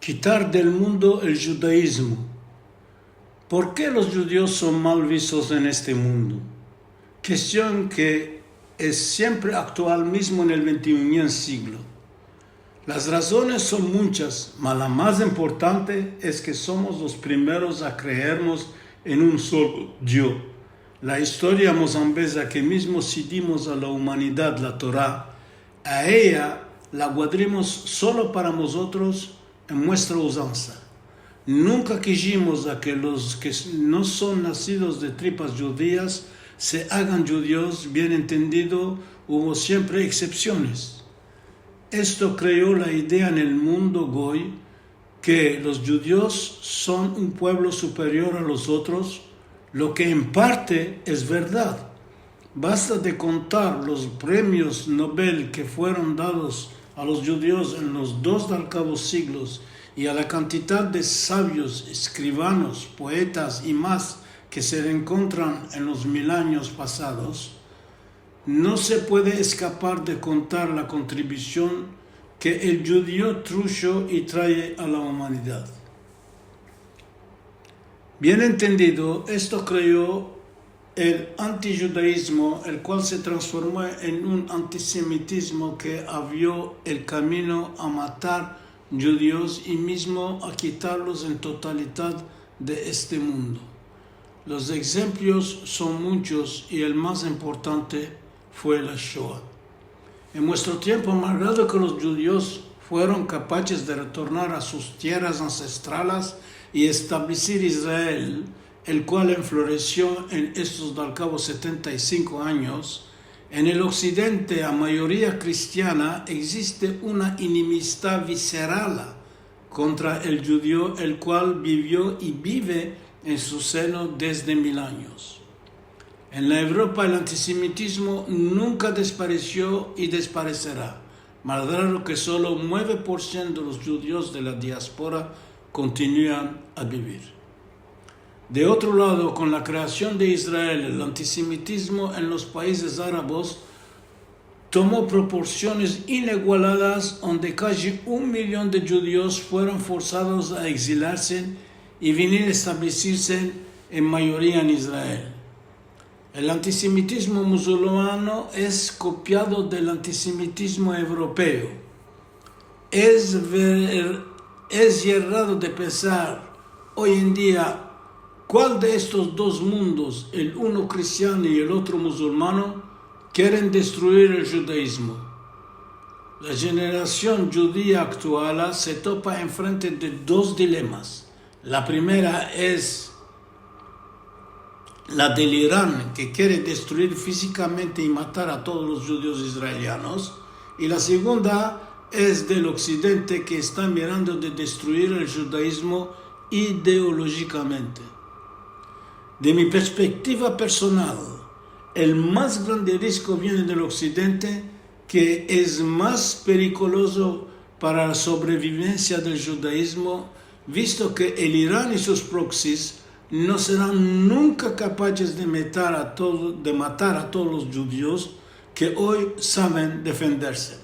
Quitar del mundo el judaísmo. ¿Por qué los judíos son mal vistos en este mundo? Cuestión que es siempre actual mismo en el XXI siglo. Las razones son muchas, mas la más importante es que somos los primeros a creernos en un solo Dios. La historia mozambesa que mismo cedimos a la humanidad la Torá, a ella la guardamos solo para nosotros en nuestra usanza. Nunca quisimos a que los que no son nacidos de tripas judías se hagan judíos, bien entendido, hubo siempre excepciones. Esto creó la idea en el mundo goy que los judíos son un pueblo superior a los otros, lo que en parte es verdad. Basta de contar los premios Nobel que fueron dados a los judíos en los dos al cabo siglos y a la cantidad de sabios, escribanos, poetas y más que se encuentran en los 1000 años pasados. No se puede escapar de contar la contribución que el judío trucho y trae a la humanidad. Bien entendido, esto creó el antijudaísmo, el cual se transformó en un antisemitismo que abrió el camino a matar judíos y mismo a quitarlos en totalidad de este mundo. Los ejemplos son muchos y el más importante fue la Shoah. En nuestro tiempo, malgrado que los judíos fueron capaces de retornar a sus tierras ancestrales y establecer Israel, el cual enfloreció en estos al cabo 75 años, en el occidente, a mayoría cristiana, existe una enemistad visceral contra el judío, el cual vivió y vive en su seno desde 1000 años. En la Europa el antisemitismo nunca desapareció y desaparecerá, malgrado que solo 9% de los judíos de la diáspora continúan a vivir. De otro lado, con la creación de Israel, el antisemitismo en los países árabes tomó proporciones inigualadas, donde casi 1 millón de judíos fueron forzados a exilarse y venir a establecerse en mayoría en Israel. El antisemitismo musulmano es copiado del antisemitismo europeo. Es errado de pensar hoy en día cuál de estos dos mundos, el uno cristiano y el otro musulmano, quieren destruir el judaísmo. La generación judía actual se topa enfrente de dos dilemas. La primera es la del Irán, que quiere destruir físicamente y matar a todos los judíos israelianos, y la segunda es del occidente, que está mirando de destruir el judaísmo ideológicamente. De mi perspectiva personal, el más grande riesgo viene del occidente, que es más peligroso para la sobrevivencia del judaísmo, visto que el Irán y sus proxies no serán nunca capaces de matar a todos los judíos que hoy saben defenderse.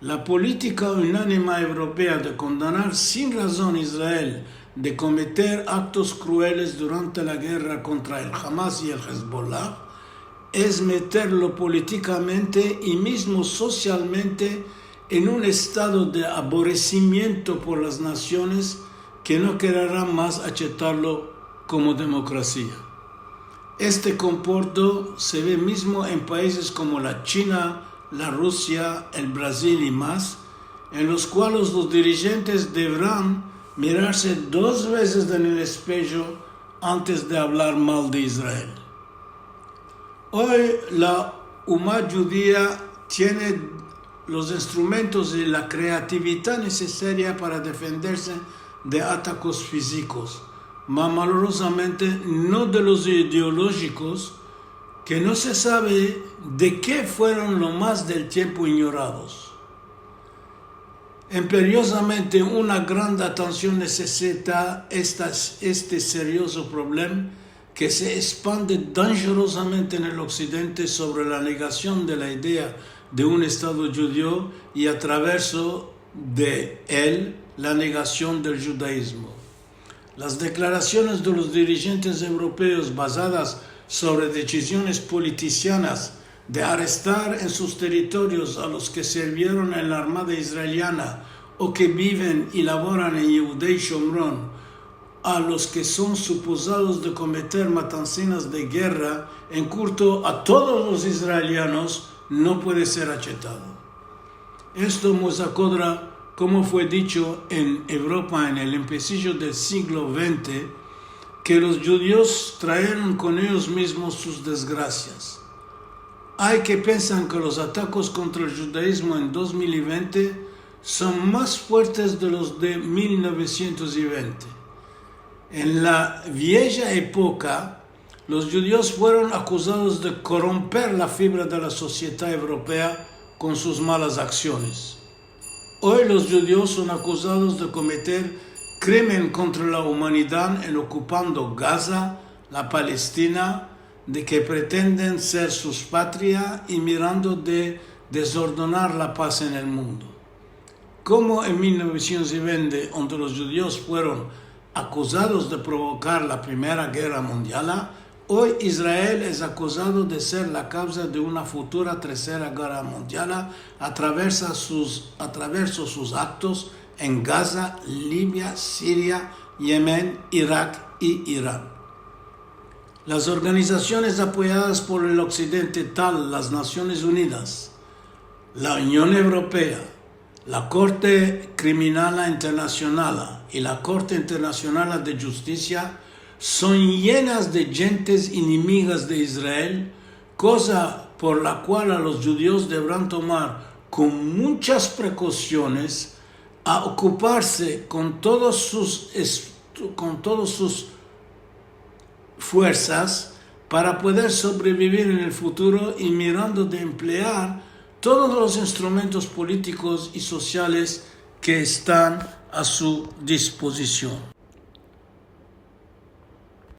La política unánime europea de condenar sin razón a Israel de cometer actos crueles durante la guerra contra el Hamas y el Hezbollah es meterlo políticamente y mismo socialmente en un estado de aborrecimiento por las naciones que no querrán más aceptarlo como democracia. Este comportamiento se ve mismo en países como la China, la Rusia, el Brasil y más, en los cuales los dirigentes deberán mirarse 2 veces en el espejo antes de hablar mal de Israel. Hoy la Ummah judía tiene los instrumentos y la creatividad necesaria para defenderse de ataques físicos, mas malorosamente no de los ideológicos, que no se sabe de qué fueron lo más del tiempo ignorados. Imperiosamente una gran atención necesita este serioso problema que se expande dangerosamente en el occidente sobre la negación de la idea de un Estado judío y a través de él la negación del judaísmo. Las declaraciones de los dirigentes europeos basadas sobre decisiones politicianas de arrestar en sus territorios a los que sirvieron en la armada israeliana o que viven y laboran en Yehudá y Shomrón, a los que son suposados de cometer matanzas de guerra en curto a todos los israelianos, no puede ser aceptado. Esto muestra, como fue dicho en Europa en el empecillo del siglo XX, que los judíos trajeron con ellos mismos sus desgracias. Hay que pensar que los ataques contra el judaísmo en 2020 son más fuertes de los de 1920. En la vieja época, los judíos fueron acusados de corromper la fibra de la sociedad europea con sus malas acciones. Hoy los judíos son acusados de cometer crimen contra la humanidad en ocupando Gaza, la Palestina, de que pretenden ser sus patria y mirando de desordenar la paz en el mundo. Como en 1920, donde los judíos fueron acusados de provocar la Primera Guerra Mundial, hoy Israel es acusado de ser la causa de una futura Tercera Guerra Mundial a través de sus actos en Gaza, Libia, Siria, Yemen, Irak y Irán. Las organizaciones apoyadas por el Occidente, tal las Naciones Unidas, la Unión Europea, la Corte Criminal Internacional y la Corte Internacional de Justicia, son llenas de gentes enemigas de Israel, cosa por la cual a los judíos deberán tomar con muchas precauciones a ocuparse con todas sus fuerzas para poder sobrevivir en el futuro y mirando de emplear todos los instrumentos políticos y sociales que están a su disposición.